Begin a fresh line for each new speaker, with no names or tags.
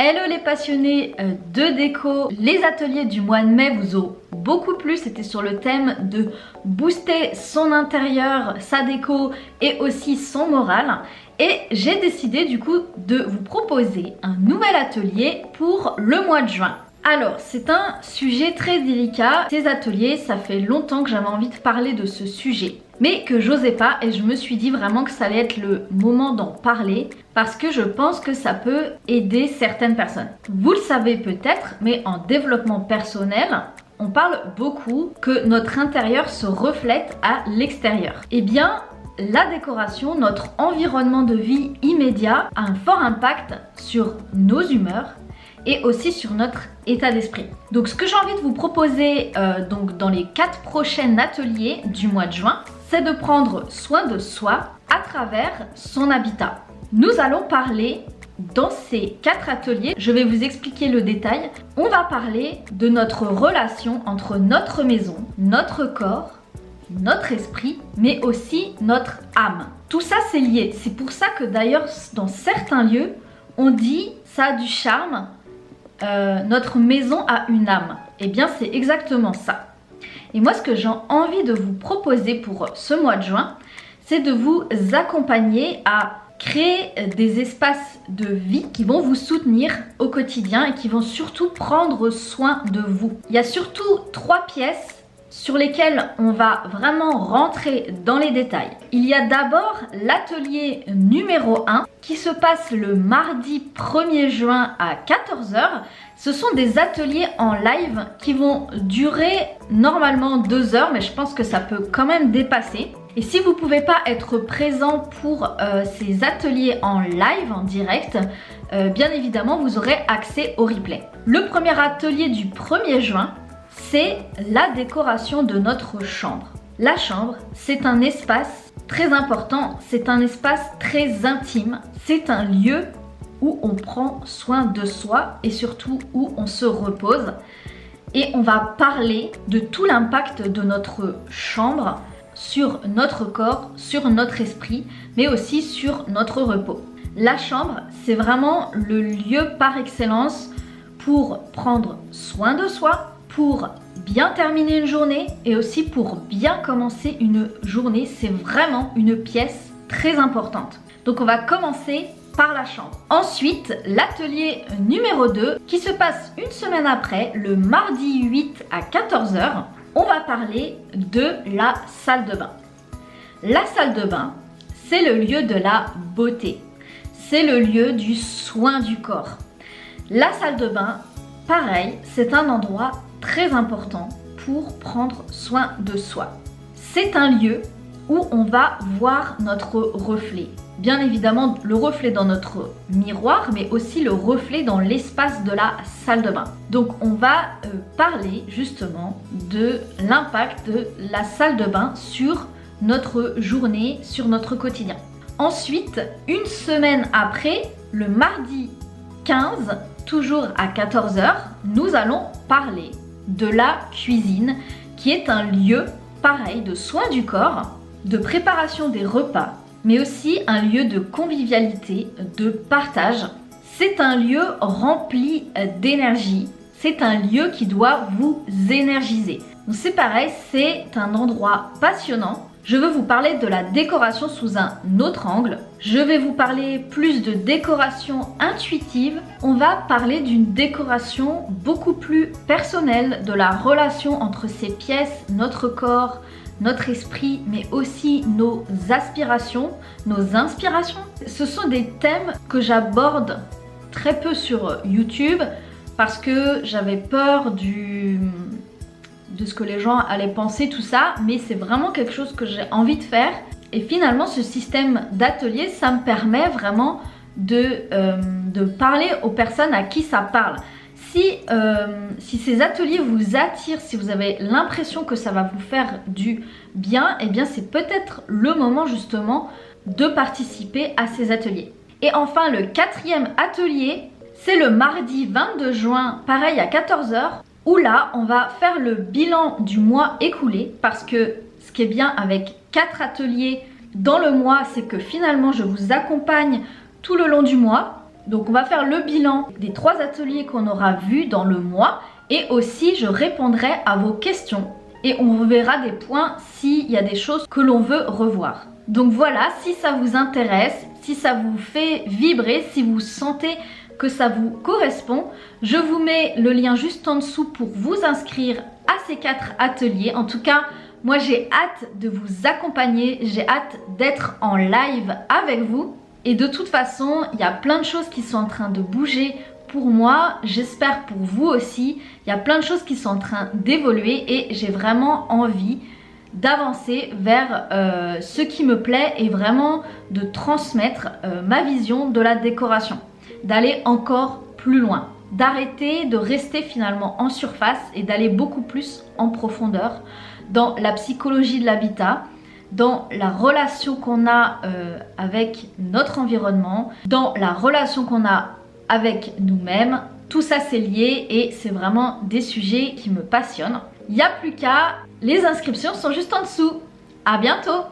Hello les passionnés de déco, les ateliers du mois de mai vous ont beaucoup plu, c'était sur le thème de booster son intérieur, sa déco et aussi son moral. Et j'ai décidé du coup de vous proposer un nouvel atelier pour le mois de juin. Alors c'est un sujet très délicat, ces ateliers ça fait longtemps que j'avais envie de parler de ce sujet. Mais que j'osais pas et je me suis dit vraiment que ça allait être le moment d'en parler parce que je pense que ça peut aider certaines personnes. Vous le savez peut-être, mais en développement personnel, on parle beaucoup que notre intérieur se reflète à l'extérieur. Eh bien, la décoration, notre environnement de vie immédiat a un fort impact sur nos humeurs et aussi sur notre état d'esprit. Donc ce que j'ai envie de vous proposer donc dans les 4 prochains ateliers du mois de juin, c'est de prendre soin de soi à travers son habitat. Nous allons parler dans ces 4 ateliers, je vais vous expliquer le détail. On va parler de notre relation entre notre maison, notre corps, notre esprit, mais aussi notre âme. Tout ça c'est lié. C'est pour ça que d'ailleurs dans certains lieux, on dit ça a du charme, notre maison a une âme. Eh bien c'est exactement ça. Et moi, ce que j'ai envie de vous proposer pour ce mois de juin, c'est de vous accompagner à créer des espaces de vie qui vont vous soutenir au quotidien et qui vont surtout prendre soin de vous. Il y a surtout 3 pièces sur lesquelles on va vraiment rentrer dans les détails. Il y a d'abord l'atelier numéro 1 qui se passe le mardi 1er juin à 14 h. Ce sont des ateliers en live qui vont durer normalement 2 heures, mais je pense que ça peut quand même dépasser. Et si vous ne pouvez pas être présent pour ces ateliers en live, en direct, bien évidemment vous aurez accès au replay. Le premier atelier du 1er juin, c'est la décoration de notre chambre. La chambre, c'est un espace très important, c'est un espace très intime, c'est un lieu où on prend soin de soi et surtout où on se repose. Et on va parler de tout l'impact de notre chambre sur notre corps, sur notre esprit, mais aussi sur notre repos. La chambre, c'est vraiment le lieu par excellence pour prendre soin de soi, pour bien terminer une journée et aussi pour bien commencer une journée. C'est vraiment une pièce très importante. Donc on va commencer par la chambre. Ensuite, l'atelier numéro 2 qui se passe une semaine après, le mardi 8 à 14 h. On va parler de la salle de bain. La salle de bain, c'est le lieu de la beauté. C'est le lieu du soin du corps. La salle de bain, pareil, c'est un endroit très important pour prendre soin de soi. C'est un lieu où on va voir notre reflet. Bien évidemment, le reflet dans notre miroir, mais aussi le reflet dans l'espace de la salle de bain. Donc, on va parler justement de l'impact de la salle de bain sur notre journée, sur notre quotidien. Ensuite, une semaine après, le mardi 15, toujours à 14 h, nous allons parler de la cuisine, qui est un lieu pareil de soins du corps, de préparation des repas, mais aussi un lieu de convivialité, de partage. C'est un lieu rempli d'énergie. C'est un lieu qui doit vous énergiser. Donc c'est pareil, c'est un endroit passionnant. Je veux vous parler de la décoration sous un autre angle. Je vais vous parler plus de décoration intuitive. On va parler d'une décoration beaucoup plus personnelle, de la relation entre ces pièces, notre corps, notre esprit, mais aussi nos aspirations, nos inspirations. Ce sont des thèmes que j'aborde très peu sur YouTube parce que j'avais peur de ce que les gens allaient penser, tout ça, mais c'est vraiment quelque chose que j'ai envie de faire. Et finalement, ce système d'atelier, ça me permet vraiment de parler aux personnes à qui ça parle. Si ces ateliers vous attirent, si vous avez l'impression que ça va vous faire du bien, eh bien c'est peut-être le moment justement de participer à ces ateliers. Et enfin, le 4e atelier, c'est le mardi 22 juin, pareil à 14 h, où là, on va faire le bilan du mois écoulé parce que ce qui est bien avec 4 ateliers dans le mois, c'est que finalement, je vous accompagne tout le long du mois. Donc on va faire le bilan des 3 ateliers qu'on aura vus dans le mois et aussi je répondrai à vos questions et on verra des points s'il y a des choses que l'on veut revoir. Donc voilà, si ça vous intéresse, si ça vous fait vibrer, si vous sentez que ça vous correspond, je vous mets le lien juste en dessous pour vous inscrire à ces 4 ateliers. En tout cas, moi j'ai hâte de vous accompagner, j'ai hâte d'être en live avec vous. Et de toute façon, il y a plein de choses qui sont en train de bouger pour moi, j'espère pour vous aussi. Il y a plein de choses qui sont en train d'évoluer et j'ai vraiment envie d'avancer vers ce qui me plaît et vraiment de transmettre ma vision de la décoration, d'aller encore plus loin, d'arrêter de rester finalement en surface et d'aller beaucoup plus en profondeur dans la psychologie de l'habitat, dans la relation qu'on a avec notre environnement, dans la relation qu'on a avec nous-mêmes. Tout ça c'est lié et c'est vraiment des sujets qui me passionnent. Il n'y a plus qu'à, les inscriptions sont juste en dessous. À bientôt!